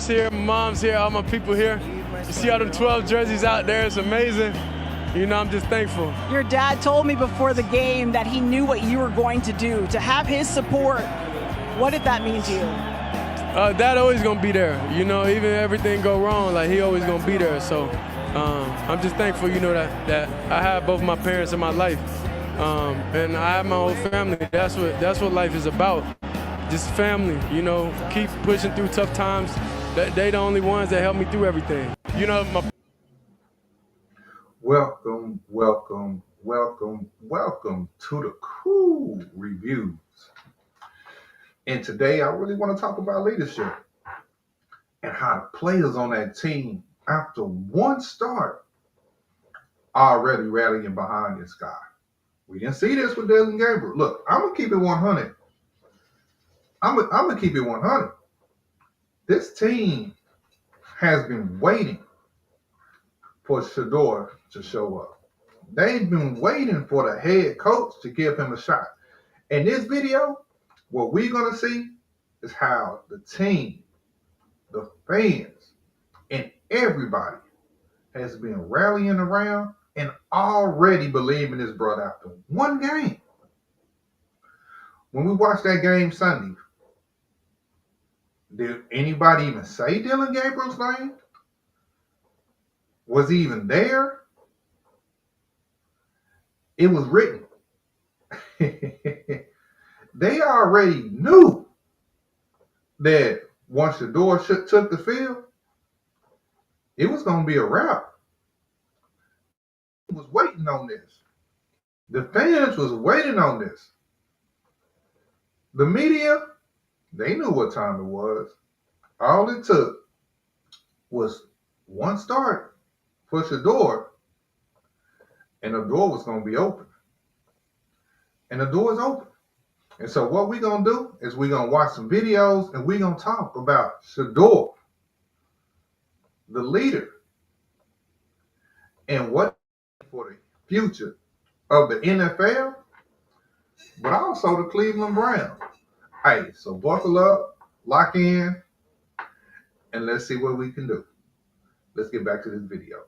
here, my mom's here, all my people here. You see all them 12 jerseys out there, it's amazing. You know, I'm just thankful. Your dad told me before the game that he knew what you were going to do. To have his support, what did that mean to you? Dad always gonna be there. You know, even if everything go wrong, like he always gonna be there. So I'm just thankful, you know, that I have both my parents in my life. And I have my whole family. That's what life is about. Just family, you know, keep pushing through tough times. They the only ones that help me through everything. You know, Welcome, welcome, welcome, welcome to the Cool Reviews. And today I really want to talk about leadership and how the players on that team, after one start, are already rallying behind this guy. We didn't see this with Dylan Gabriel. Look, I'm going to keep it 100. I'm going to keep it 100. This team has been waiting for Shadeur to show up. They've been waiting for the head coach to give him a shot. In this video, what we're going to see is how the team, the fans, and everybody has been rallying around and already believing this brother after one game. When we watched that game Sunday, did anybody even say Dylan Gabriel's name? Was he even there? It was written. They already knew that once the door took the field, it was going to be a wrap. He was waiting on this. The fans was waiting on this. The media, they knew what time it was. All it took was one start for Shadeur, and the door was going to be open. And the door is open. And so what we're going to do is we're going to watch some videos and we're going to talk about Shadeur, the leader, and what for the future of the NFL, but also the Cleveland Browns. Hey, so buckle up, lock in, and let's see what we can do. Let's get back to this video.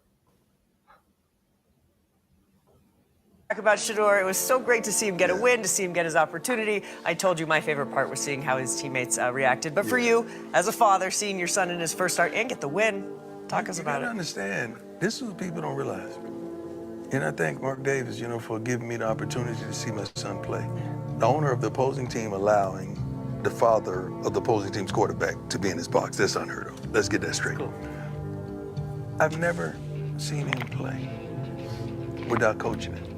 About Shadeur, it was so great to see him get a win, to see him get his opportunity. I told you my favorite part was seeing how his teammates reacted. But for you, as a father, seeing your son in his first start and get the win, talk us about it. You gotta understand, this is what people don't realize. And I thank Mark Davis, you know, for giving me the opportunity to see my son play. The owner of the opposing team allowing the father of the opposing team's quarterback to be in his box, that's unheard of. Let's get that straight. Cool. I've never seen him play without coaching him.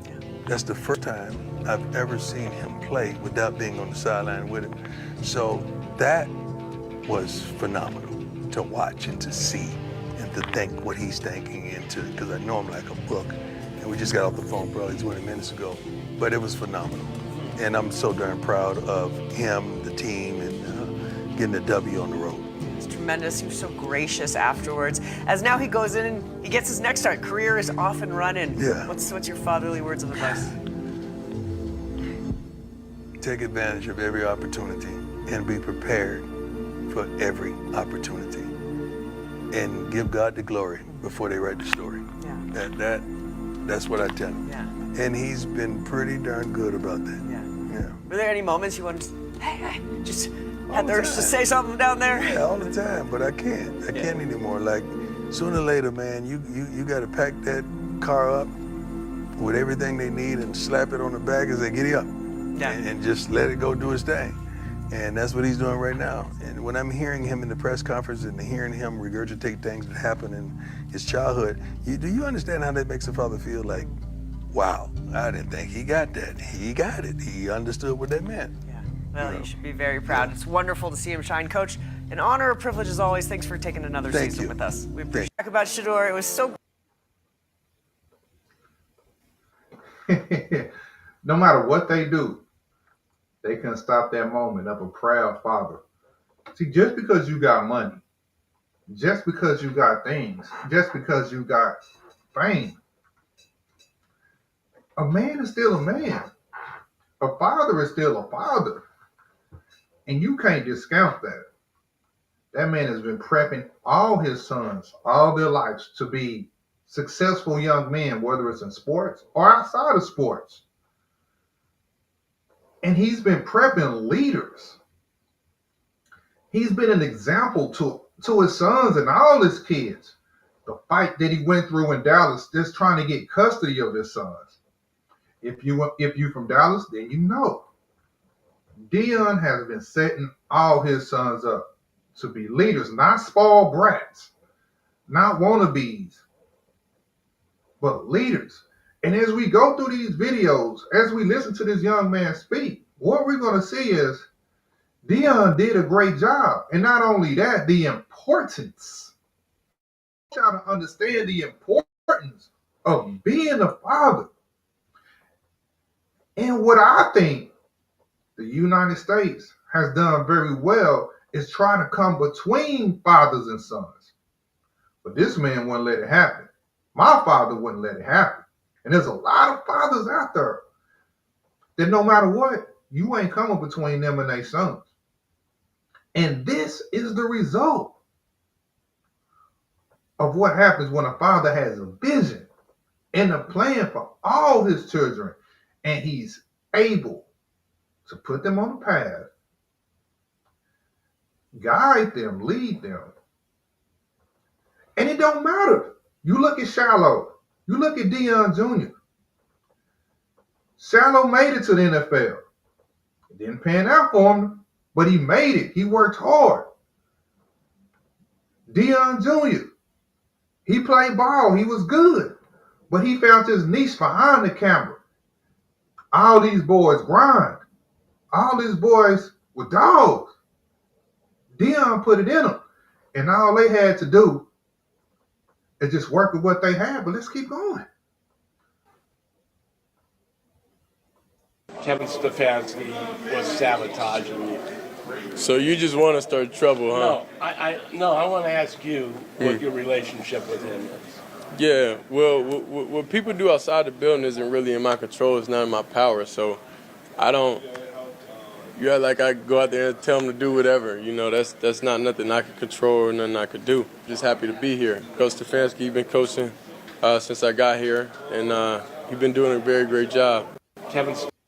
That's the first time I've ever seen him play without being on the sideline with him. So that was phenomenal to watch and to see and to think what he's thinking into, because I know him like a book. And we just got off the phone probably 20 minutes ago, but it was phenomenal. And I'm so darn proud of him, the team, and getting a W on the road. It's tremendous. He was so gracious afterwards. As now he goes in and he gets his next start. Career is off and running. Yeah. What's your fatherly words of advice? Take advantage of every opportunity and be prepared for every opportunity. And give God the glory before they write the story. Yeah. That's what I tell him. Yeah. And he's been pretty darn good about that. Yeah. Yeah. Were there any moments you wanted to, hey, just had the urge to say something down there? Yeah, all the time, but I can't. I can't anymore. Like, sooner or later, man, you got to pack that car up with everything they need and slap it on the back and say, giddy up. Yeah. And just let it go do its thing. And that's what he's doing right now. And when I'm hearing him in the press conference and hearing him regurgitate things that happened in his childhood, do you understand how that makes a father feel? Like, wow, I didn't think he got that. He got it. He understood what that meant. Yeah. Well, you should be very proud. It's wonderful to see him shine. Coach, an honor, a privilege as always. Thanks for taking another season with us. We appreciate it. Talk about Shadeur. It was so No matter what they do, they can stop that moment of a proud father. See, just because you got money, just because you got things, just because you got fame, a man is still a man. A father is still a father. And you can't discount that. That man has been prepping all his sons all their lives to be successful young men, whether it's in sports or outside of sports. And he's been prepping leaders. He's been an example to his sons and all his kids. The fight that he went through in Dallas, just trying to get custody of his sons. If you from Dallas, then you know. Deion has been setting all his sons up to be leaders, not spoiled brats, not wannabes, but leaders. And as we go through these videos, as we listen to this young man speak, what we're going to see is Deion did a great job. And not only that, the importance. I want y'all to understand the importance of being a father. And what I think the United States has done very well is trying to come between fathers and sons. But this man wouldn't let it happen. My father wouldn't let it happen. And there's a lot of fathers out there that no matter what, you ain't coming between them and their sons. And this is the result of what happens when a father has a vision and a plan for all his children, and he's able to put them on the path, guide them, lead them. And it don't matter. You look at Shiloh. You look at Deion Jr. Shiloh made it to the NFL. It didn't pan out for him, but he made it. He worked hard. Deion Jr., he played ball. He was good. But he found his niche behind the camera. All these boys grind. All these boys were dogs. Deion put it in them. And all they had to do is just work with what they had. But let's keep going. Kevin Stefanski was sabotaging you. So you just want to start trouble, huh? No, I want to ask you what your relationship with him is. Yeah, well, what people do outside the building isn't really in my control. It's not in my power. So I don't, like I go out there and tell them to do whatever. You know, that's not nothing I could control or nothing I could do. Just happy to be here. Coach Stefanski, he's been coaching since I got here, and he's been doing a very great job.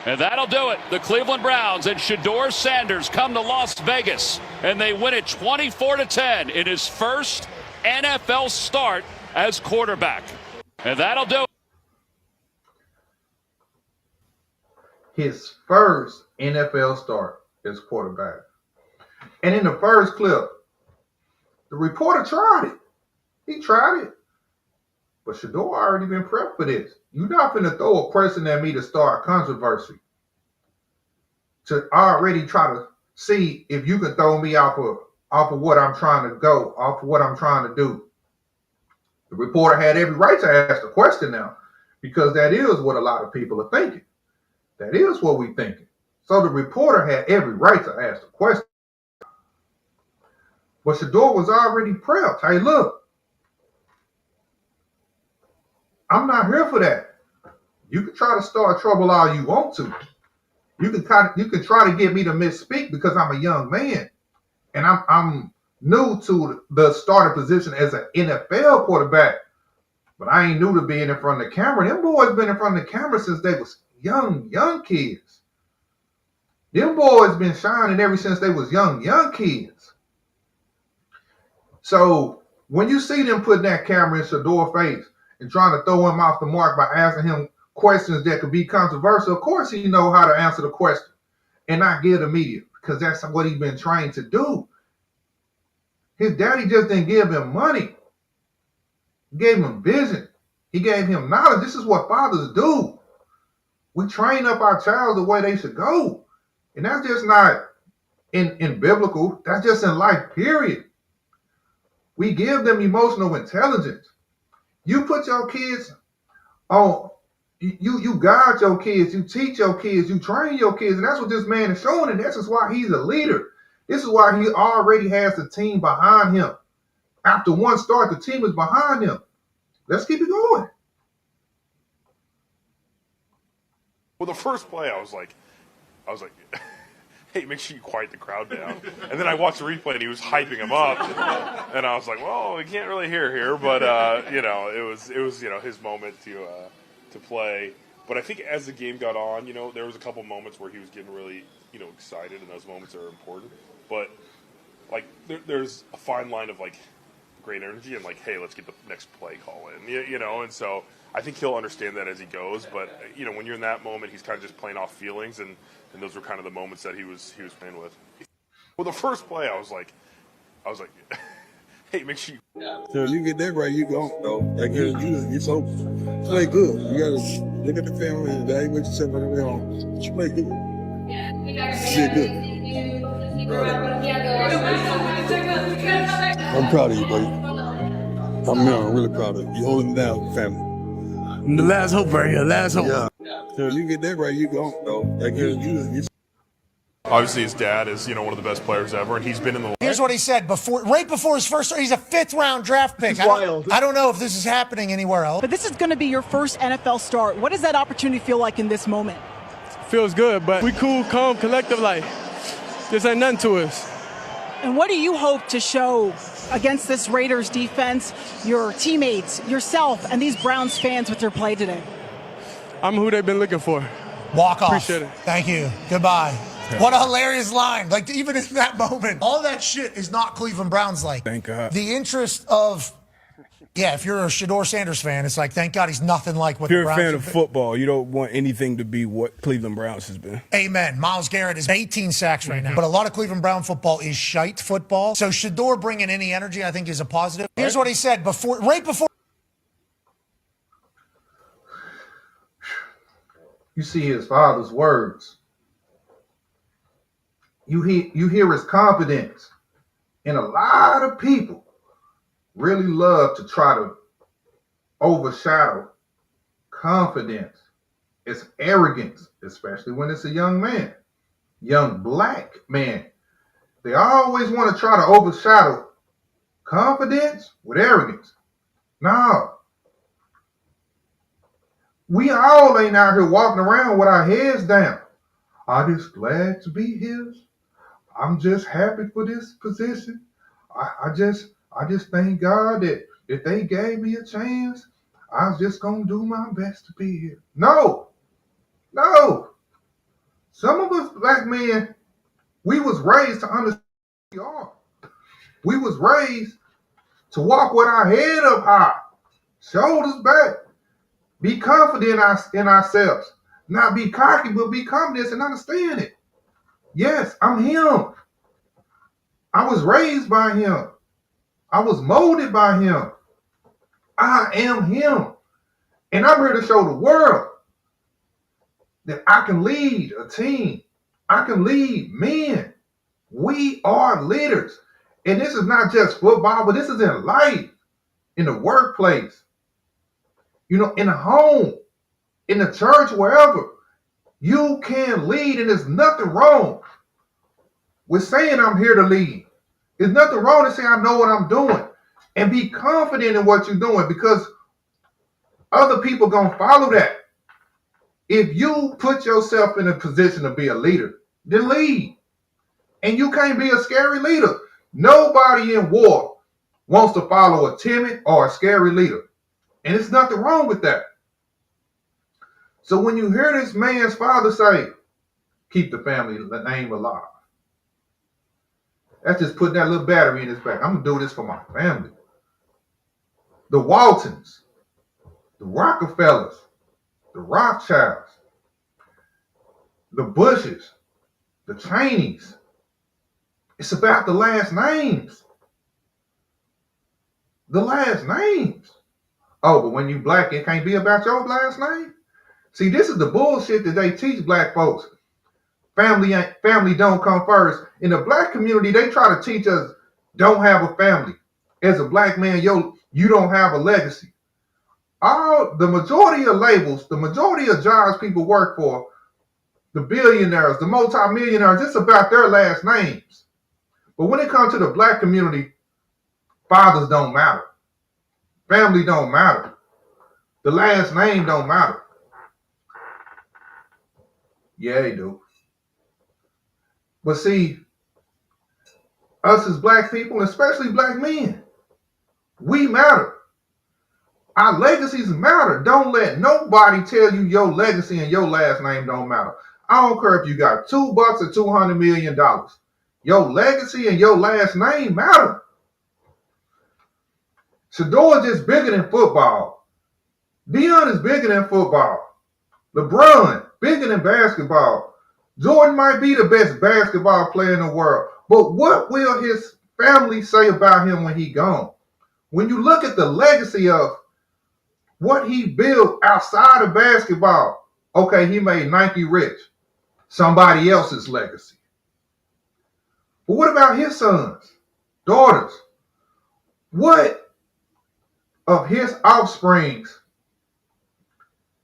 And that'll do it. The Cleveland Browns and Shadeur Sanders come to Las Vegas, and they win it 24-10 in his first NFL start as quarterback. And that'll do it. His first NFL start as quarterback. And in the first clip, the reporter tried it. He tried it. But Shadeur already been prepped for this. You're not going to throw a question at me to start controversy. To already try to see if you can throw me off of what I'm trying to go, off of what I'm trying to do. The reporter had every right to ask the question now, because that is what a lot of people are thinking. That is what we're thinking. So the reporter had every right to ask the question. But Shadeur was already prepped. Hey, look, I'm not here for that. You can try to start trouble all you want to. You can try to get me to misspeak because I'm a young man, and I'm new to the starting position as an NFL quarterback. But I ain't new to being in front of the camera. Them boys been in front of the camera since they was young kids. Them boys been shining ever since they was young kids. So when you see them putting that camera in Shadeur's face and trying to throw him off the mark by asking him questions that could be controversial, of course he know how to answer the question and not give the media, because that's what he's been trained to do. His daddy just didn't give him money. He gave him vision. He gave him knowledge. This is what fathers do. We train up our child the way they should go. And that's just not in biblical. That's just in life, period. We give them emotional intelligence. You put your kids on, you guide your kids, you teach your kids, you train your kids, and that's what this man is showing, and this is why he's a leader. This is why he already has the team behind him. After one start, the team is behind him. Let's keep it going. Well, the first play, I was like, hey, make sure you quiet the crowd down. And then I watched the replay, and he was hyping him up. And I was like, well, we can't really hear here. But, it was his moment to play. But I think as the game got on, there was a couple moments where he was getting really, excited, and those moments are important. But, there's a fine line of, great energy and, hey, let's get the next play call in, and so I think he'll understand that as he goes. But, when you're in that moment, he's kind of just playing off feelings, and those were kind of the moments that he was playing with. Well, the first play, I was like, hey, make sure you... So if you get that right, you go. It's over. Play good. You gotta look at the film and evaluate yourself on the way home. But you play good. You did good. I'm proud of you, buddy. I'm really proud of you. You're holding down, family. The last hope right here, last hope. Yeah. So if you get that right, you go. Obviously, his dad is, one of the best players ever, and he's been in the... Here's what he said right before his first start. He's a 5th-round draft pick. I don't know if this is happening anywhere else. But this is going to be your first NFL start. What does that opportunity feel like in this moment? Feels good, but we cool, calm, collective like this ain't nothing to us. And what do you hope to show against this Raiders defense, your teammates, yourself, and these Browns fans with your play today? I'm who they've been looking for. Walk off. Appreciate it. Thank you. Goodbye. What a hilarious line. Even in that moment, all that shit is not Cleveland Browns like. Thank God. The interest of, if you're a Shadeur Sanders fan, it's like, thank God he's nothing like what If you're the a Browns fan of football, you don't want anything to be what Cleveland Browns has been. Amen. Myles Garrett is 18 sacks right now. But a lot of Cleveland Brown football is shite football. So Shadeur bringing any energy, I think, is a positive. Here's what he said right before. You see his father's words. You hear his confidence. And a lot of people really love to try to overshadow confidence. It's arrogance, especially when it's a young man, young black man. They always want to try to overshadow confidence with arrogance. No. We all ain't out here walking around with our heads down. I'm just glad to be here. I'm just happy for this position. I just thank God that if they gave me a chance, I was just gonna do my best to be here. No. Some of us black men, we was raised to understand who we are. We was raised to walk with our head up high, shoulders back, be confident in ourselves. Not be cocky, but be confident and understand it. Yes, I'm him. I was raised by him. I was molded by him. I am him. And I'm here to show the world that I can lead a team. I can lead men. We are leaders. And this is not just football, but this is in life, in the workplace, in the home, in the church, wherever. You can lead, and there's nothing wrong with saying I'm here to lead. There's nothing wrong to say I know what I'm doing and be confident in what you're doing, because other people going to follow that. If you put yourself in a position to be a leader, then lead. And you can't be a scary leader. Nobody in war wants to follow a timid or a scary leader. And there's nothing wrong with that. So when you hear this man's father say, keep the family name alive, that's just putting that little battery in his back. I'm going to do this for my family. The Waltons, the Rockefellers, the Rothschilds, the Bushes, the Cheneys. It's about the last names. The last names. Oh, but when you black, it can't be about your last name? See, this is the bullshit that they teach black folks. Family don't come first. In the black community, they try to teach us don't have a family. As a black man, you don't have a legacy. The majority of labels, the majority of jobs people work for, the billionaires, the multimillionaires, it's about their last names. But when it comes to the black community, fathers don't matter. Family don't matter. The last name don't matter. Yeah, they do. But see, us as black people, especially black men, we matter. Our legacies matter. Don't let nobody tell you your legacy and your last name don't matter. I don't care if you got $2 or $200 million. Your legacy and your last name matter. Shadeur is just bigger than football. Deion is bigger than football. LeBron, bigger than basketball. Jordan might be the best basketball player in the world. But what will his family say about him when he gone? When you look at the legacy of what he built outside of basketball, okay, he made Nike rich. Somebody else's legacy. But what about his sons, daughters? What of his offsprings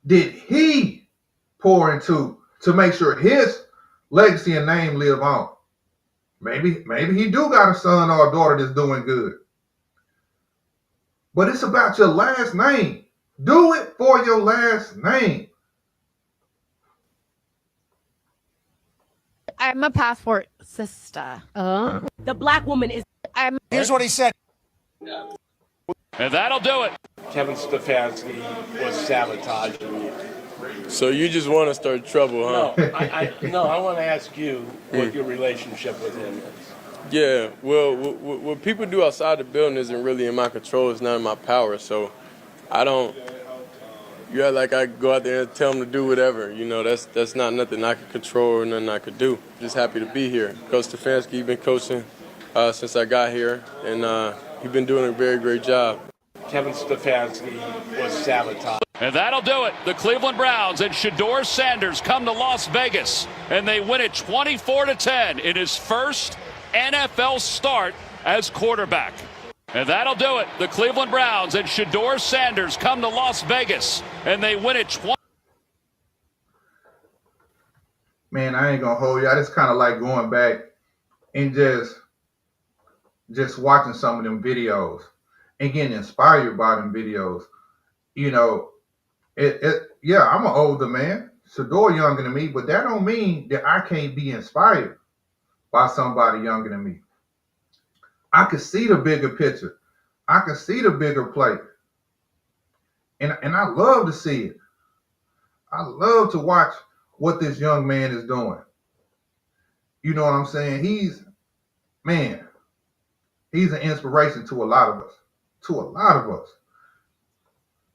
did he pour into to make sure his legacy and name live on? Maybe he do got a son or a daughter that's doing good. But it's about your last name. Do it for your last name. I'm a passport sister. The black woman is. Here's what he said. And that'll do it. Kevin Stefanski was sabotaging you. So you just want to start trouble, huh? No, I want to ask you what your relationship with him is. Yeah, well, what people do outside the building isn't really in my control. It's not in my power. So I don't, like I go out there and tell them to do whatever. You know, that's not nothing I could control or nothing I could do. Just happy to be here. Coach Stefanski, he's been coaching since I got here, and he's been doing a very great job. Kevin Stefanski was sabotaged. And that'll do it. The Cleveland Browns and Shadeur Sanders come to Las Vegas, and they win it 24-10 in his first NFL start as quarterback. And that'll do it. The Cleveland Browns and Shadeur Sanders come to Las Vegas, and they win it Man, I ain't gonna hold you. I just kind of like going back and just watching some of them videos and getting inspired by them videos. You know, yeah, I'm an older man. Shadeur younger than me, but that don't mean that I can't be inspired by somebody younger than me. I can see the bigger picture. I can see the bigger play. And I love to see it. I love to watch what this young man is doing. You know what I'm saying? He's an inspiration to a lot of us.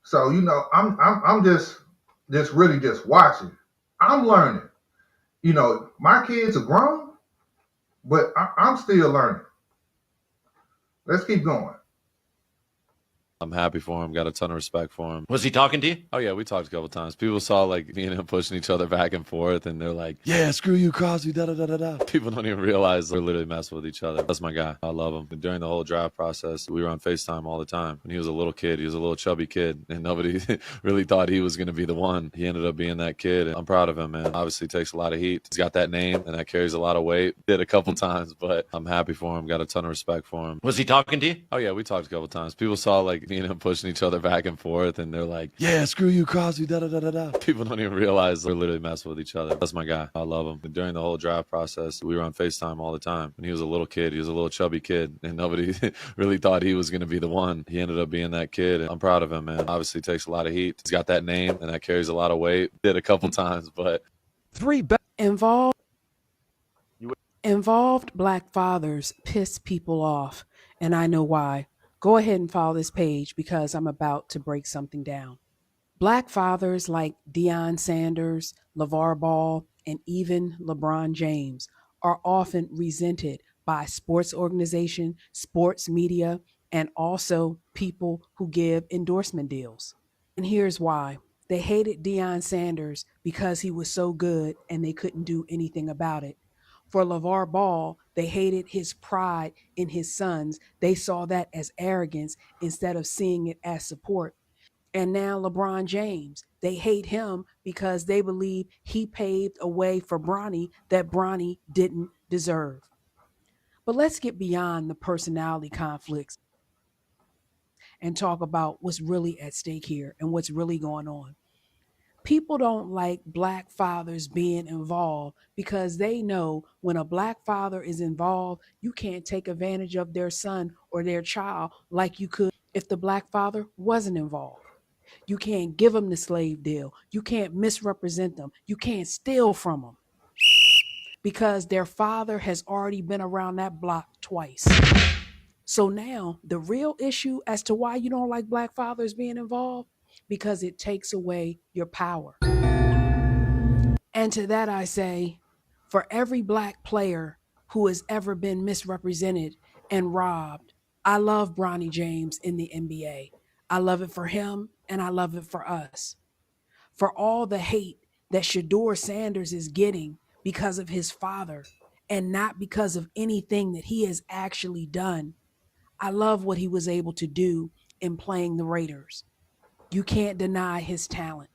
So, you know, I'm just really just watching. I'm learning. You know, my kids are grown, but I'm still learning. Let's keep going. I'm happy for him. Got a ton of respect for him. Was he talking to you? Oh, yeah, we talked a couple times. People saw, like, me and him pushing each other back and forth, and they're like, yeah, screw you, Crosby, da-da-da-da-da. People don't even realize we're literally messing with each other. That's my guy. I love him. And during the whole draft process, we were on FaceTime all the time. When he was a little kid, he was a little chubby kid, and nobody really thought he was going to be the one. He ended up being that kid, and I'm proud of him, man. Obviously takes a lot of heat. He's got that name, and that carries a lot of weight. Did a couple times, but I'm happy for him. Got a ton of respect for him. Was he talking to you? Oh, yeah, we talked a couple times. People saw, like, me and him pushing each other back and forth, and they're like, yeah, screw you, Crosby, da-da-da-da-da. People don't even realize we're literally messing with each other. That's my guy. I love him. And during the whole draft process, we were on FaceTime all the time. When he was a little kid, he was a little chubby kid, and nobody really thought he was going to be the one. He ended up being that kid, and I'm proud of him, man. Obviously takes a lot of heat. He's got that name, and that carries a lot of weight. Did a couple times, but Involved black fathers piss people off, and I know why. Go ahead and follow this page because I'm about to break something down. Black fathers like Deion Sanders, LeVar Ball, and even LeBron James are often resented by sports organizations, sports media, and also people who give endorsement deals. And here's why. They hated Deion Sanders because he was so good and they couldn't do anything about it. For LeVar Ball, they hated his pride in his sons. They saw that as arrogance instead of seeing it as support. And now LeBron James, they hate him because they believe he paved a way for Bronny that Bronny didn't deserve. But let's get beyond the personality conflicts and talk about what's really at stake here and what's really going on. People don't like black fathers being involved because they know when a black father is involved, you can't take advantage of their son or their child like you could if the black father wasn't involved. You can't give them the slave deal. You can't misrepresent them. You can't steal from them because their father has already been around that block twice. So now the real issue as to why you don't like black fathers being involved, because it takes away your power. And to that I say, for every black player who has ever been misrepresented and robbed, I love Bronny James in the NBA. I love it for him and I love it for us. For all the hate that Shadeur Sanders is getting because of his father and not because of anything that he has actually done, I love what he was able to do in playing the Raiders. You can't deny his talent.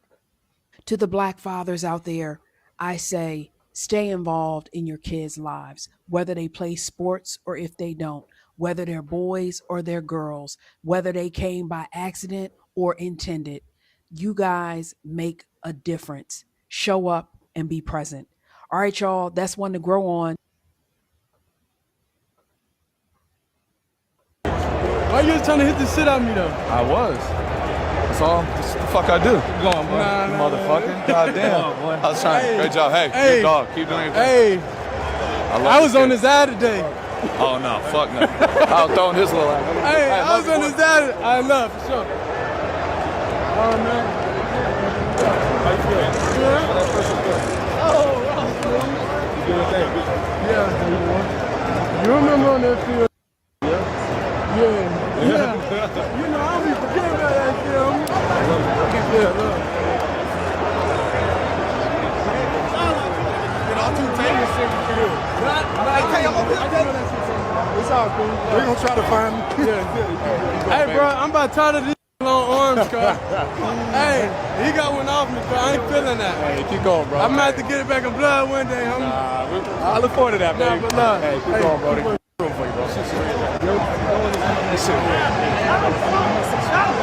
To the black fathers out there, I say, stay involved in your kids' lives, whether they play sports or if they don't, whether they're boys or they're girls, whether they came by accident or intended. You guys make a difference. Show up and be present. All right, y'all, that's one to grow on. Why you just trying to hit the shit out of me though? I was. That's all. That's the fuck I do. Keep going, boy. Motherfucker. Goddamn. I was trying. Hey. Great job. Hey, Hey. good dog. Keep doing your thing. Hey, I was on his ad today. Oh no, fuck no. I was throwing this little. Hey, I was on his ad. I love for sure. Oh man. How you feeling? Yeah. You remember on that field? Yeah. You know, I don't be forgetting about that film. Yeah, look. It's all cool. We're gonna try to find him. Hey, bro, I'm about tired of these long arms, cuz. Hey, he got one off me, bro. I ain't feeling that. Hey, keep going, bro. I'm gonna have to get it back in blood one day, homie. I look forward to that, Nah, baby. but nah. Hey, keep going, brody. For you, bro.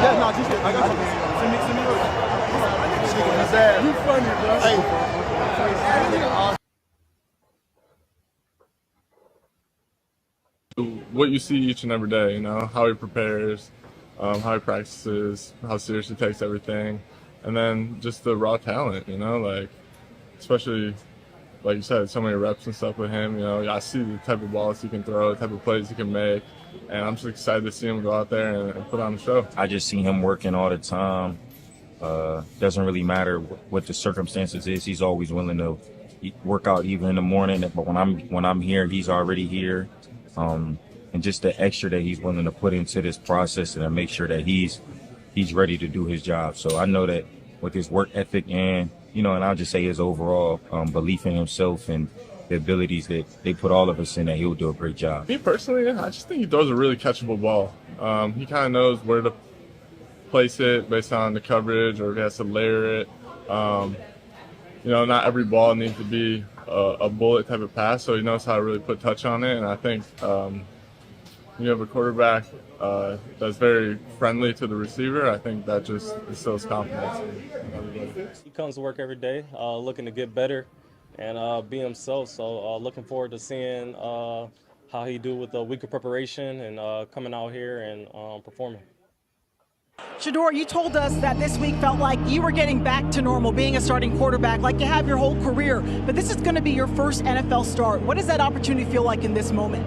Yeah, no, just I got you. Send me You funny, bro. What you see each and every day, you know, how he prepares, how he practices, how serious he takes everything, and then just the raw talent, you know, like, especially, like you said, so many reps and stuff with him, you know, I see the type of balls he can throw, the type of plays he can make, and I'm just excited to see him go out there and put on a show. I just see him working all the time. Doesn't really matter what the circumstances is. He's always willing to work out even in the morning. But when I'm here, he's already here. And just the extra that he's willing to put into this process and to make sure that he's ready to do his job. So I know that with his work ethic and, you know, and I'll just say his overall belief in himself and the abilities that they put all of us in, that he'll do a great job. Me personally, I just think he throws a really catchable ball. He kind of knows where to place it based on the coverage, or if he has to layer it. You know, not every ball needs to be a bullet type of pass, so he knows how to really put touch on it. And I think you have a quarterback that's very friendly to the receiver. I think that just instills confidence in everybody. He comes to work every day looking to get better and be himself. So looking forward to seeing how he do with a week of preparation and coming out here and performing. Shadeur, you told us that this week felt like you were getting back to normal, being a starting quarterback, like you have your whole career. But this is going to be your first NFL start. What does that opportunity feel like in this moment?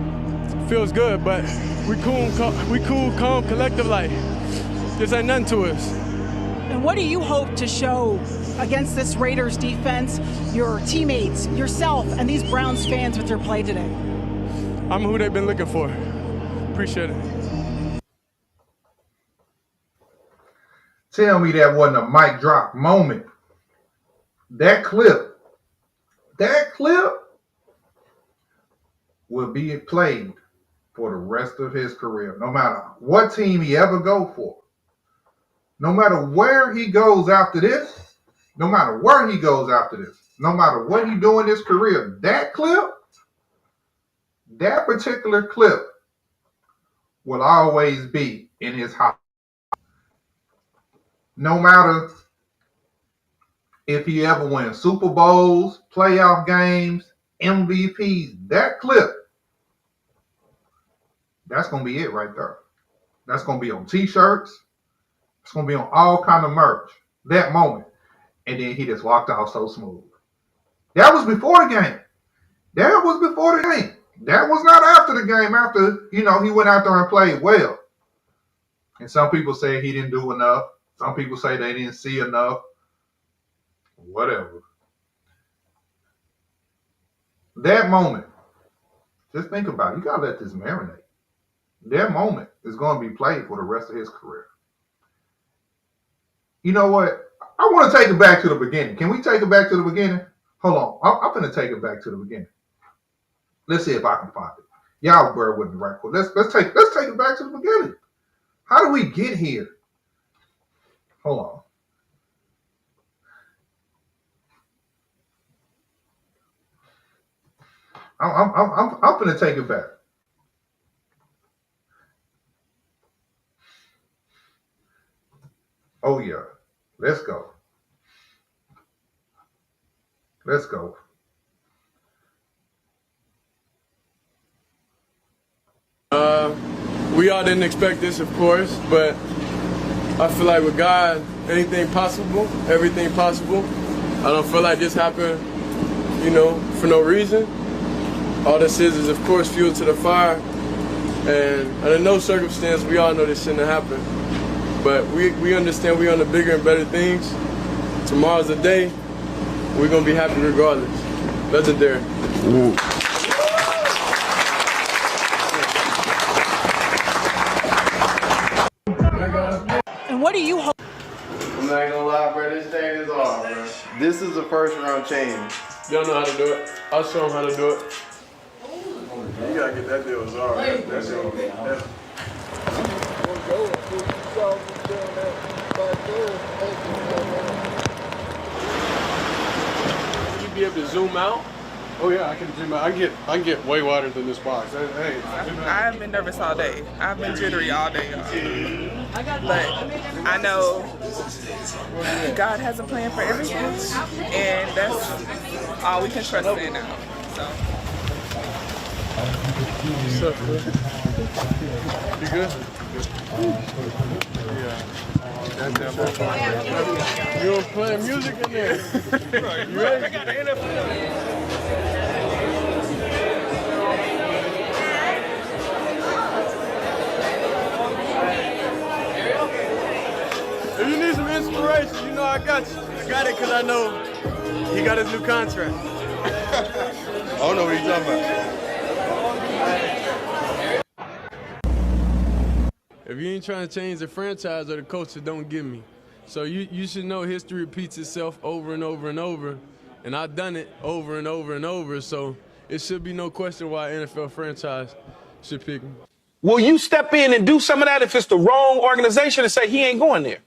Feels good, but we cool, calm, collective like. This ain't nothing to us. And what do you hope to show against this Raiders defense, your teammates, yourself, and these Browns fans with your play today? I'm who they've been looking for. Appreciate it. Tell me that wasn't a mic drop moment. That clip will be played for the rest of his career, no matter what team he ever go for. No matter where he goes after this, no matter what he do in his career, that particular clip will always be in his heart. No matter If he ever wins Super Bowls, playoff games, MVPs, that clip, that's going to be it right there. That's going to be on T-shirts. It's going to be on all kind of merch. That moment. And then he just walked off so smooth. That was before the game. That was before the game. That was not after the game. After, he went out there and played well. And some people say he didn't do enough. Some people say they didn't see enough. Whatever. That moment, just think about it. You got to let this marinate. That moment is going to be played for the rest of his career. You know what? I want to take it back to the beginning. Can we take it back to the beginning? Hold on. I'm going to take it back to the beginning. Let's see if I can find it. Y'all bear with me right quick. Let's take it back to the beginning. How do we get here? Hold on. I'm going to take it back. Oh yeah. Let's go. Let's go. We all didn't expect this, of course, but I feel like with God, anything possible, everything possible. I don't feel like this happened, for no reason. All this is of course, fuel to the fire. And under no circumstance, we all know this shouldn't have happened. But we understand we're on the bigger and better things. Tomorrow's the day. We're going to be happy regardless. Legendary. And what do you hope? I'm not gonna lie, bro. This thing is hard, bro. This is a first round change. You don't know how to do it. I'll show them how to do it. You gotta get that deal hard. That's it. You be able to zoom out? Oh yeah, I can zoom out. I can get way wider than this box. Hey, I've been nervous all day. I've been jittery all day, y'all. But I know God has a plan for everything, and that's all we can trust in now. So. What's up, bro? You good? Yeah. You were playing music in there. You ready? I got the NFL. If you need some inspiration, I got you. I got it because I know he got his new contract. I don't know what you're talking about. If you ain't trying to change the franchise or the culture, don't give me. So you should know history repeats itself over and over and over, and I've done it over and over and over, so it should be no question why an NFL franchise should pick me. Will you step in and do some of that if it's the wrong organization and say he ain't going there?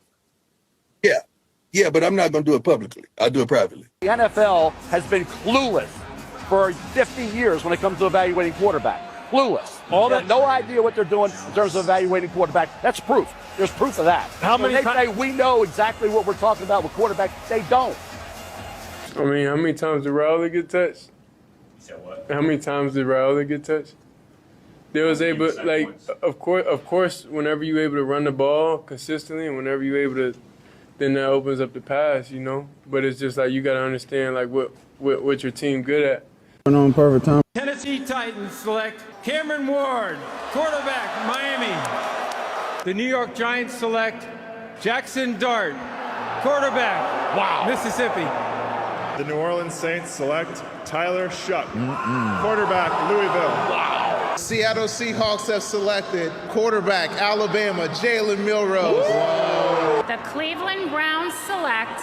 Yeah, but I'm not going to do it publicly. I'll do it privately. The NFL has been clueless for 50 years when it comes to evaluating quarterback. Clueless. All that, no idea what they're doing in terms of evaluating quarterback. That's proof. There's proof of that. How many they say we know exactly what we're talking about with quarterback. They don't. I mean, how many times did Raul get touched? You said what? How many times did Raul get touched? They was able, like, of course, whenever you're able to run the ball consistently and whenever you're able to, then that opens up the pass, But it's just like you got to understand, like, what your team good at. on perfect time. Tennessee Titans select Cameron Ward, quarterback, Miami. The New York Giants select Jackson Dart, quarterback, Mississippi. The New Orleans Saints select Tyler Shuck, quarterback, Louisville. Wow. Seattle Seahawks have selected quarterback, Alabama, Jalen Milrose. Whoa. The Cleveland Browns select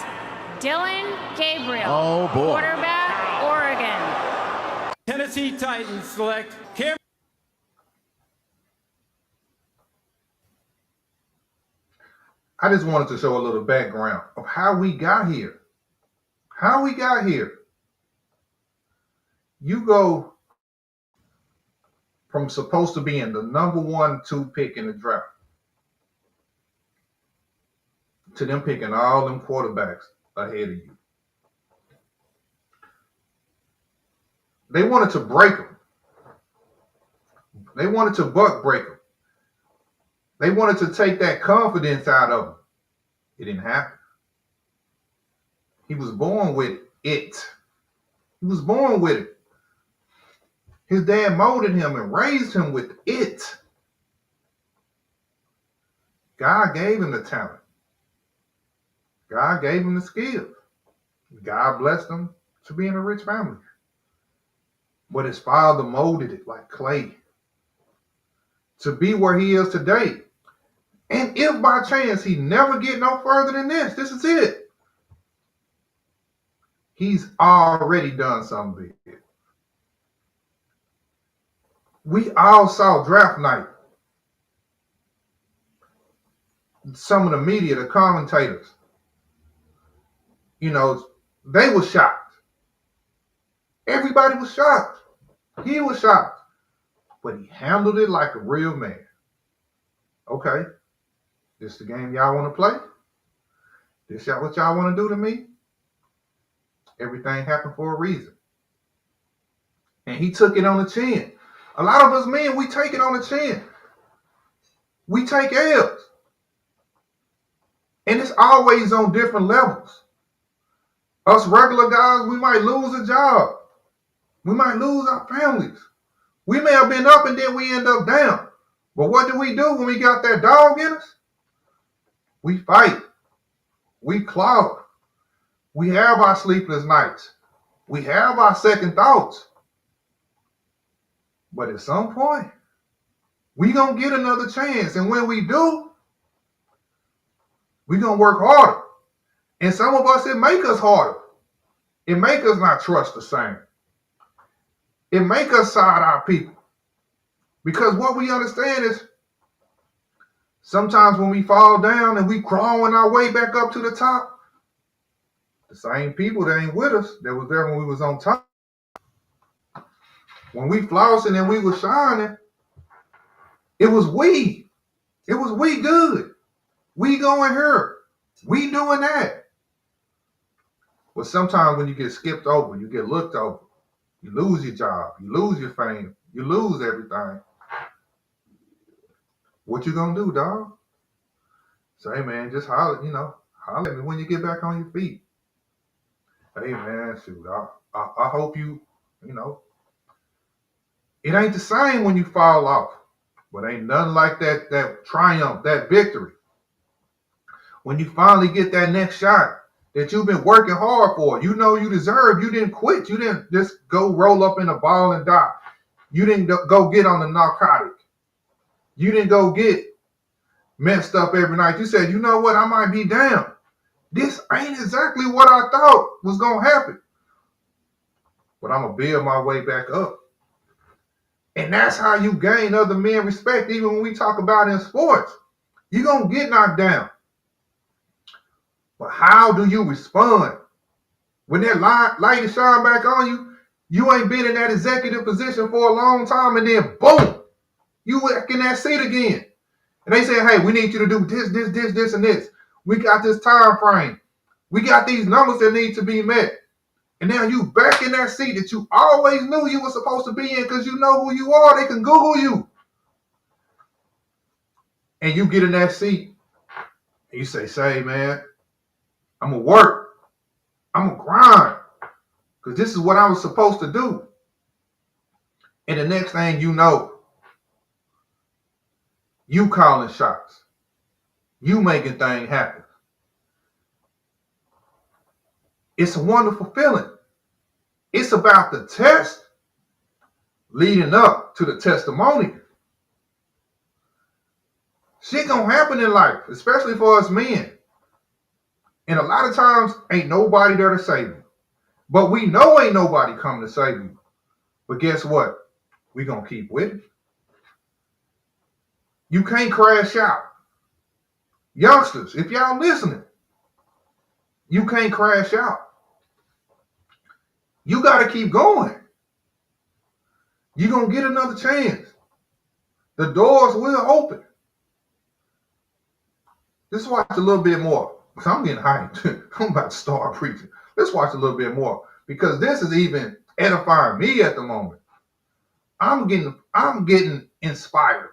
Dylan Gabriel, quarterback, Oregon. Tennessee Titans select Cameron. I just wanted to show a little background of how we got here. How we got here. You go from supposed to being the number 1-2 pick in the draft to them picking all them quarterbacks ahead of you. They wanted to break him. They wanted to buck break him. They wanted to take that confidence out of him. It didn't happen. He was born with it. He was born with it. His dad molded him and raised him with it. God gave him the talent. God gave him the skills. God blessed him to be in a rich family. But his father molded it like clay to be where he is today. And if by chance he never get no further than this is it. He's already done something big. We all saw draft night. Some of the media, the commentators, they were shocked. Everybody was shocked. He was shocked. But he handled it like a real man. Okay, this the game y'all want to play? This what y'all want to do to me? Everything happened for a reason. And he took it on the chin. A lot of us men, we take it on the chin. We take L's. And it's always on different levels. Us regular guys, we might lose a job. We might lose our families. We may have been up and then we end up down. But what do we do when we got that dog in us? We fight. We claw. We have our sleepless nights. We have our second thoughts. But at some point, we gonna get another chance. And when we do, we gonna work harder. And some of us, it make us harder. It make us not trust the same. It make us side our people. Because what we understand is sometimes when we fall down and we crawling our way back up to the top, the same people that ain't with us that was there when we was on top. When we flossing and we was shining, it was we. It was we good. We going here. We doing that. But sometimes when you get skipped over, you get looked over, you lose your job, you lose your fame, you lose everything. What you gonna do, dog? Say, man, just holler at me when you get back on your feet. Hey, man, shoot, I hope you it ain't the same when you fall off, but ain't nothing like that triumph, that victory. When you finally get that next shot that you've been working hard for, you deserve, you didn't quit. You didn't just go roll up in a ball and die. You didn't go get on the narcotic. You didn't go get messed up every night. You said, you know what, I might be down. This ain't exactly what I thought was going to happen. But I'm going to build my way back up. And that's how you gain other men respect, even when we talk about in sports. You're going to get knocked down. But how do you respond? When that light is shine back on you, you ain't been in that executive position for a long time, and then boom, you back in that seat again. And they say, hey, we need you to do this, and this. We got this time frame. We got these numbers that need to be met. And now you back in that seat that you always knew you were supposed to be in because you know who you are. They can Google you. And you get in that seat and you say, man, I'm going to work. I'm going to grind because this is what I was supposed to do. And the next thing you know, you calling shots. You making things happen. It's a wonderful feeling. It's about the test leading up to the testimony. Shit gonna happen in life, especially for us men. And a lot of times, ain't nobody there to save you. But we know ain't nobody coming to save you. But guess what? We gonna keep with it. You can't crash out. Youngsters, if y'all listening, you can't crash out. You got to keep going. You're going to get another chance. The doors will open. Let's watch a little bit more. Because I'm getting hyped. I'm about to start preaching. Let's watch a little bit more. Because this is even edifying me at the moment. I'm getting inspired.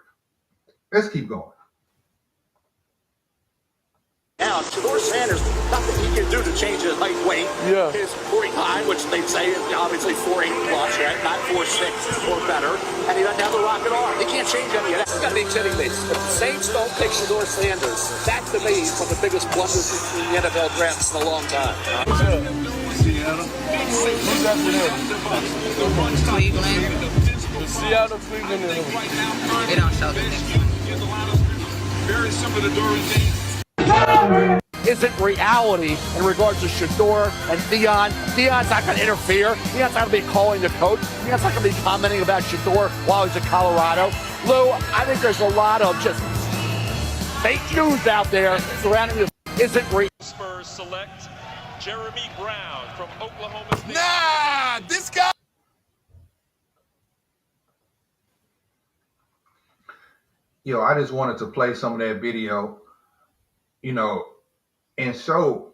Let's keep going. Now, Shadeur Sanders, nothing he can do to change his height weight. Yeah. His 49, which they'd say is obviously 4'8 plus, right? Not 4'6 or better. And he doesn't have the rocket arm. He can't change any of that. You gotta be kidding me. If the Saints don't pick Shadeur Sanders, that to me is one of the biggest blunders in the NFL draft in a long time. Seattle. Who's after them? Cleveland. The Seattle, Cleveland, and They don't show the very similar to Dory Day. Isn't reality in regards to Shadeur and Deion. Deion's not going to interfere. Deion's not going to be calling the coach. Deion's not going to be commenting about Shadeur while he's in Colorado. Lou, I think there's a lot of just fake news out there surrounding this. Isn't real. Spurs select Jeremy Brown from Oklahoma State. Nah, this guy. Yo, I just wanted to play some of that video, and show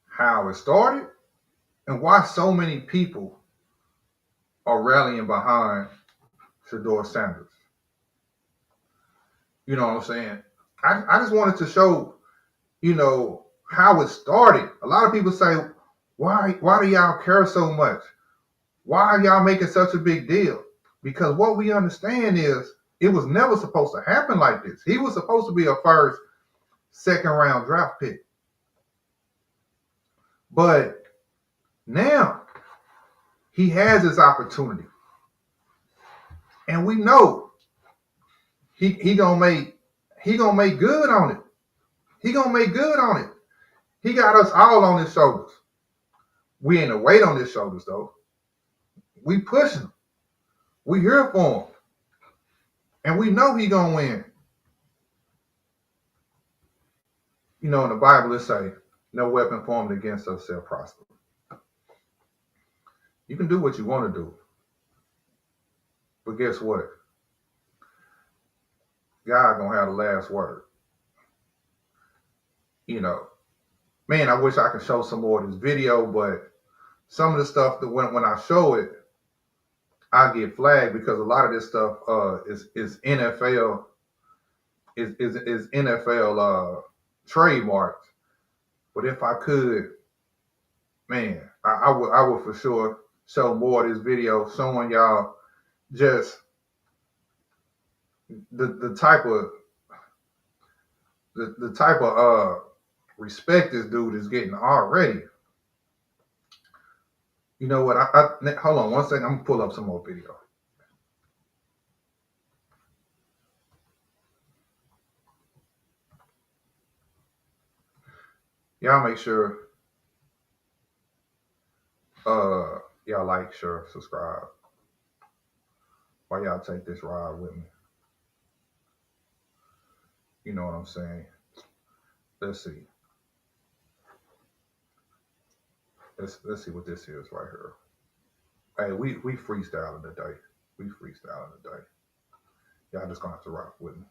how it started and why so many people are rallying behind Shadeur Sanders. You know what I'm saying? I just wanted to show, how it started. A lot of people say, why do y'all care so much? Why are y'all making such a big deal? Because what we understand is it was never supposed to happen like this. He was supposed to be a first, second round draft pick. But now he has his opportunity. And we know he gonna make good on it. He gonna make good on it. He got us all on his shoulders. We ain't a weight on his shoulders though. We pushing him. We here for him. And we know he gonna win. In the Bible it say, no weapon formed against us shall prosper. You can do what you want to do. But guess what? God gonna have the last word. Man, I wish I could show some more of this video, but some of the stuff that when I show it, I get flagged because a lot of this stuff is NFL is NFL trademarked. But if I could, man, I would for sure show more of this video showing y'all just the type of respect this dude is getting already. You know what? Hold on one second. I'm gonna pull up some more video. Y'all make sure y'all like, share, subscribe while y'all take this ride with me. You know what I'm saying? Let's see. Let's see what this is right here. Hey, we freestyling today. We freestyling today. Y'all just gonna have to rock with me.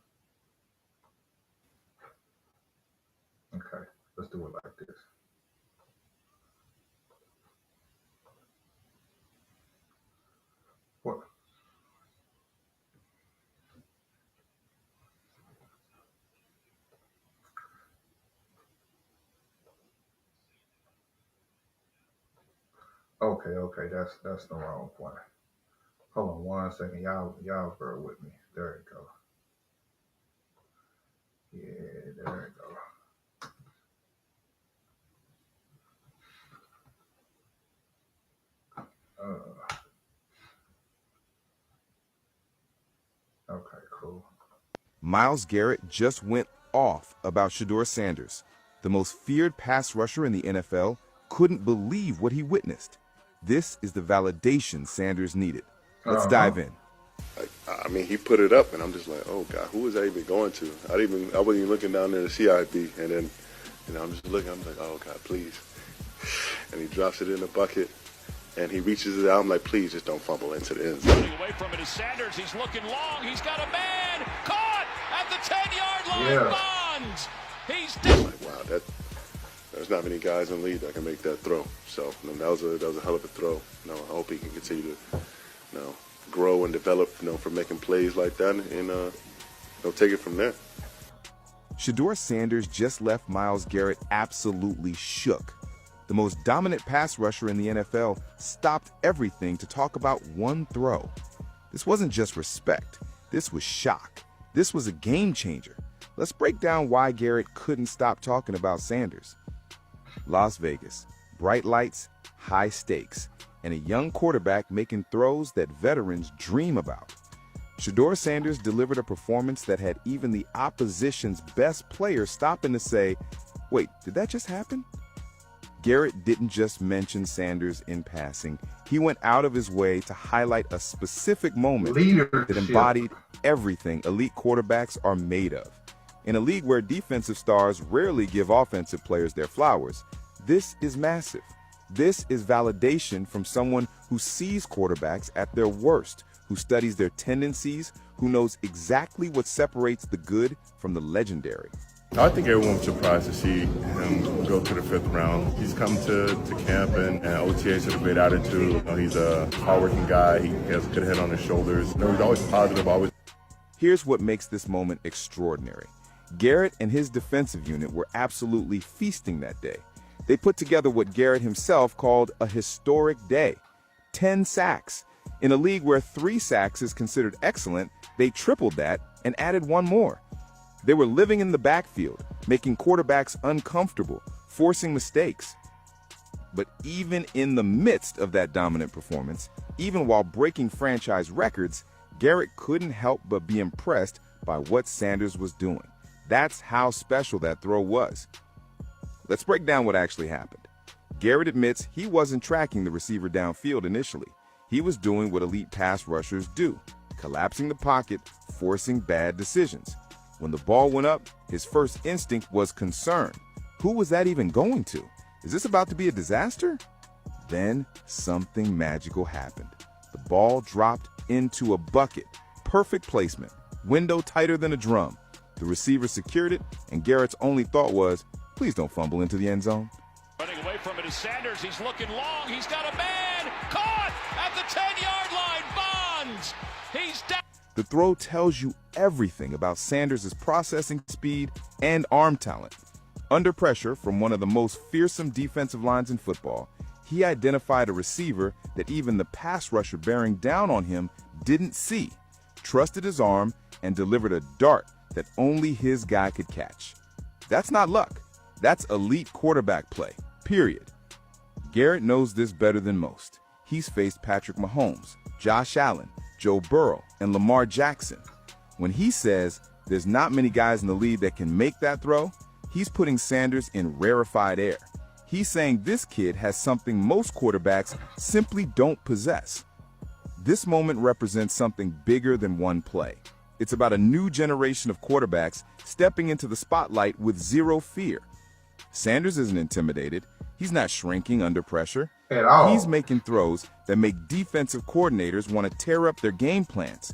Okay, let's do it like this. What? Okay, that's the wrong one. Hold on one second, y'all bear with me. There you go. Yeah, there you go. Okay, cool. Myles Garrett just went off about Shadeur Sanders. The most feared pass rusher in the NFL couldn't believe what he witnessed. This is the validation Sanders needed. Let's dive in. I mean, he put it up, and I'm just like, oh God, who was that even going to? I wasn't even looking down there to CIB, and then, I'm just looking. I'm like, oh God, please. And he drops it in the bucket, and he reaches it out. I'm like, please, just don't fumble into the end zone. Away from it is Sanders. He's looking long. He's got a man caught at the 10-yard line. Yeah. Bonds. He's I'm like, wow, that's there's not many guys in the league that can make that throw. So that was a hell of a throw. I hope he can continue to grow and develop for making plays like that, and take it from there. Shadeur Sanders just left Myles Garrett absolutely shook. The most dominant pass rusher in the NFL stopped everything to talk about one throw. This wasn't just respect. This was shock. This was a game changer. Let's break down why Garrett couldn't stop talking about Sanders. Las Vegas, bright lights, high stakes, and a young quarterback making throws that veterans dream about. Shadeur Sanders delivered a performance that had even the opposition's best player stopping to say, wait, did that just happen? Garrett didn't just mention Sanders in passing. He went out of his way to highlight a specific moment that embodied everything elite quarterbacks are made of. In a league where defensive stars rarely give offensive players their flowers, this is massive. This is validation from someone who sees quarterbacks at their worst, who studies their tendencies, who knows exactly what separates the good from the legendary. I think everyone was surprised to see him go to the 5th round. He's come to camp and OTAs with a great attitude. He's a hardworking guy. He has a good head on his shoulders. He's always positive, always. Here's what makes this moment extraordinary. Garrett and his defensive unit were absolutely feasting that day. They put together what Garrett himself called a historic day. 10 sacks. In a league where 3 sacks is considered excellent, they tripled that and added one more. They were living in the backfield, making quarterbacks uncomfortable, forcing mistakes. But even in the midst of that dominant performance, even while breaking franchise records, Garrett couldn't help but be impressed by what Sanders was doing. That's how special that throw was. Let's break down what actually happened. Garrett admits he wasn't tracking the receiver downfield initially. He was doing what elite pass rushers do, collapsing the pocket, forcing bad decisions. When the ball went up, his first instinct was concern. Who was that even going to? Is this about to be a disaster? Then something magical happened. The ball dropped into a bucket. Perfect placement. Window tighter than a drum. The receiver secured it, and Garrett's only thought was, please don't fumble into the end zone. Running away from it is Sanders. He's looking long. He's got a man. Caught at the 10-yard line. Bonds. He's down. The throw tells you everything about Sanders' processing speed and arm talent. Under pressure from one of the most fearsome defensive lines in football, he identified a receiver that even the pass rusher bearing down on him didn't see, trusted his arm, and delivered a dart that only his guy could catch. That's not luck. That's elite quarterback play, period. Garrett knows this better than most. He's faced Patrick Mahomes, Josh Allen, Joe Burrow, and Lamar Jackson. When he says there's not many guys in the league that can make that throw, he's putting Sanders in rarefied air. He's saying this kid has something most quarterbacks simply don't possess. This moment represents something bigger than one play. It's about a new generation of quarterbacks stepping into the spotlight with zero fear. Sanders isn't intimidated. He's not shrinking under pressure. At all. He's making throws that make defensive coordinators want to tear up their game plans.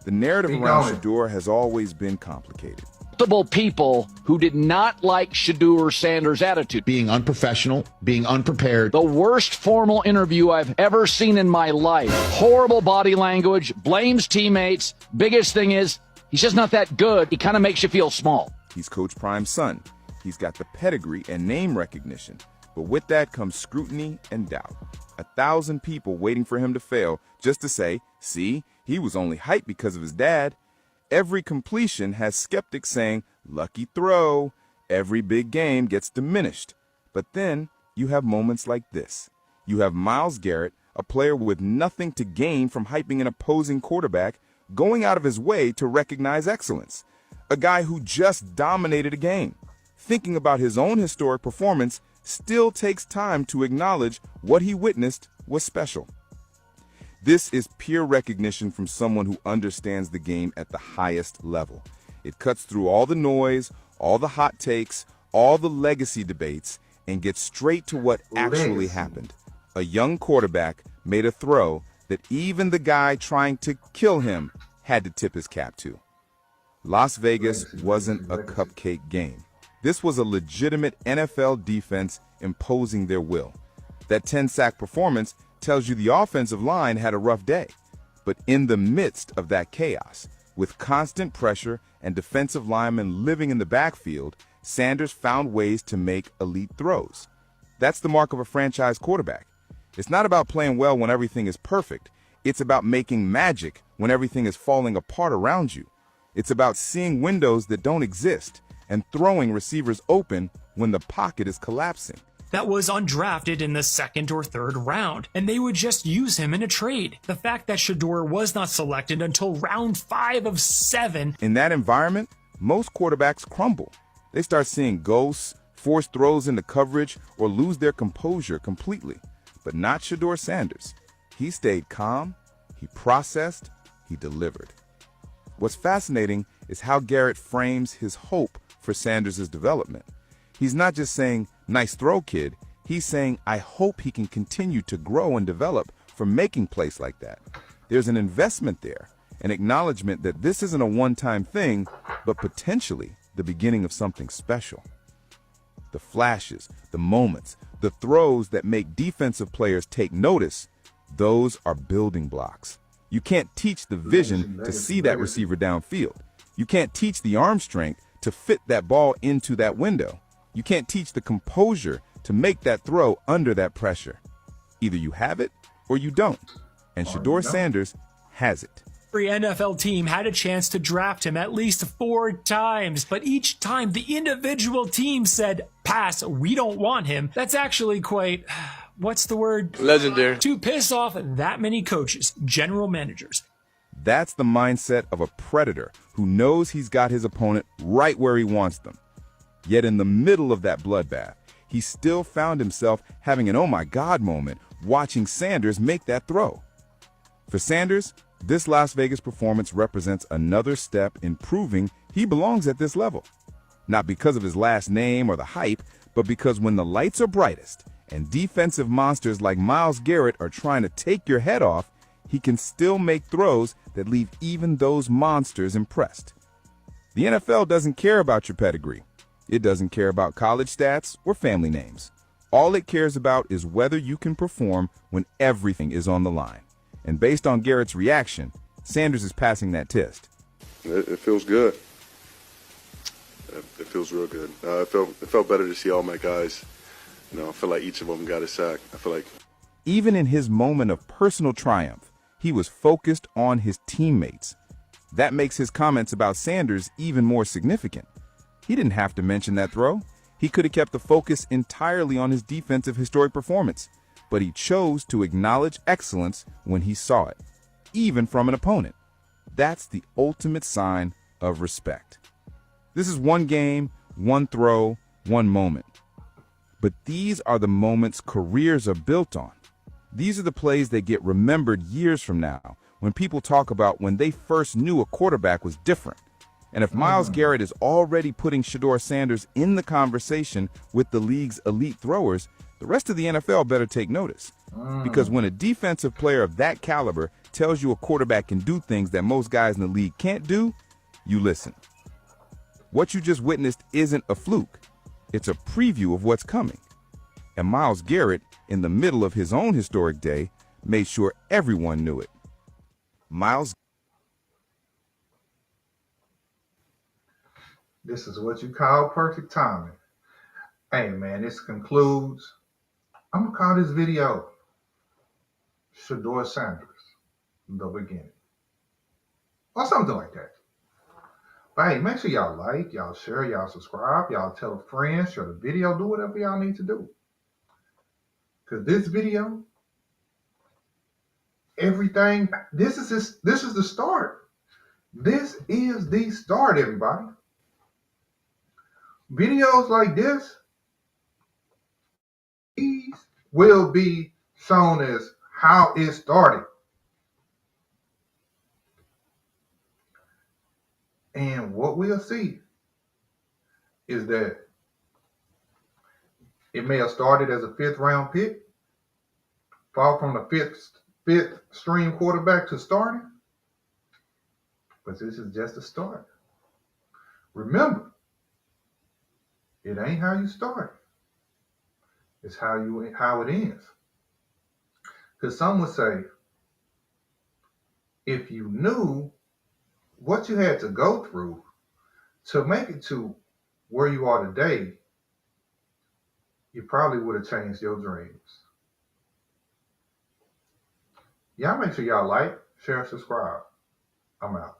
The narrative around Shadeur has always been complicated. Multiple people who did not like Shadeur Sanders' attitude. Being unprofessional, being unprepared. The worst formal interview I've ever seen in my life. Horrible body language, blames teammates. Biggest thing is, he's just not that good. He kind of makes you feel small. He's Coach Prime's son. He's got the pedigree and name recognition. But with that comes scrutiny and doubt. 1,000 people waiting for him to fail just to say, see, he was only hyped because of his dad. Every completion has skeptics saying, lucky throw. Every big game gets diminished. But then you have moments like this. You have Myles Garrett, a player with nothing to gain from hyping an opposing quarterback, going out of his way to recognize excellence. A guy who just dominated a game. Thinking about his own historic performance still takes time to acknowledge what he witnessed was special. This is peer recognition from someone who understands the game at the highest level. It cuts through all the noise, all the hot takes, all the legacy debates, and gets straight to what actually happened. A young quarterback made a throw that even the guy trying to kill him had to tip his cap to. Las Vegas wasn't a cupcake game. This was a legitimate NFL defense imposing their will. That 10-sack performance tells you the offensive line had a rough day. But in the midst of that chaos, with constant pressure and defensive linemen living in the backfield, Sanders found ways to make elite throws. That's the mark of a franchise quarterback. It's not about playing well when everything is perfect. It's about making magic when everything is falling apart around you. It's about seeing windows that don't exist and throwing receivers open when the pocket is collapsing. That was undrafted in the second or third round, and they would just use him in a trade. The fact that Shadeur was not selected until round 5 of 7. In that environment, most quarterbacks crumble. They start seeing ghosts, force throws into coverage, or lose their composure completely. But not Shadeur Sanders. He stayed calm, he processed, he delivered. What's fascinating is how Garrett frames his hope for Sanders' development. He's not just saying, "Nice throw, kid." He's saying, "I hope he can continue to grow and develop from making plays like that." There's an investment there, an acknowledgement that this isn't a one-time thing, but potentially the beginning of something special. The flashes, the moments, the throws that make defensive players take notice, those are building blocks. You can't teach the vision to see that receiver downfield. You can't teach the arm strength to fit that ball into that window. You can't teach the composure to make that throw under that pressure. Either you have it or you don't. And Shadeur Sanders has it. Every NFL team had a chance to draft him at least 4 times, but each time the individual team said, "Pass, we don't want him." That's actually quite, what's the word? Legendary. To piss off that many coaches, general managers. That's the mindset of a predator who knows he's got his opponent right where he wants them. Yet in the middle of that bloodbath, he still found himself having an "oh my God" moment watching Sanders make that throw. For Sanders, this Las Vegas performance represents another step in proving he belongs at this level. Not because of his last name or the hype, but because when the lights are brightest and defensive monsters like Myles Garrett are trying to take your head off, he can still make throws that leave even those monsters impressed. The NFL doesn't care about your pedigree. It doesn't care about college stats or family names. All it cares about is whether you can perform when everything is on the line. And based on Garrett's reaction, Sanders is passing that test. It feels good. It feels real good. It felt better to see all my guys. I feel like each of them got a sack. I feel like even in his moment of personal triumph, he was focused on his teammates. That makes his comments about Sanders even more significant. He didn't have to mention that throw. He could have kept the focus entirely on his defensive historic performance, but he chose to acknowledge excellence when he saw it, even from an opponent. That's the ultimate sign of respect. This is one game, one throw, one moment. But these are the moments careers are built on. These are the plays that get remembered years from now when people talk about when they first knew a quarterback was different. And if Myles Garrett is already putting Shadeur Sanders in the conversation with the league's elite throwers, the rest of the NFL better take notice. Because when a defensive player of that caliber tells you a quarterback can do things that most guys in the league can't do, you listen. What you just witnessed isn't a fluke. It's a preview of what's coming. And Myles Garrett, in the middle of his own historic day, made sure everyone knew it. This is what you call perfect timing. Hey man, this concludes. I'm gonna call this video Shadeur Sanders, the beginning. Or something like that. But hey, make sure y'all like, y'all share, y'all subscribe, y'all tell a friend, share the video, do whatever y'all need to do. Because this video, everything, this is the start. This is the start, everybody. Videos like this, these will be shown as how it started. And what we'll see is that it may have started as a 5th round pick, fall from the fifth string quarterback to starting, but this is just a start. Remember, It ain't how you start. It's how it ends. Because some would say, if you knew what you had to go through to make it to where you are today, you probably would have changed your dreams. Y'all make sure y'all like, share, subscribe. I'm out.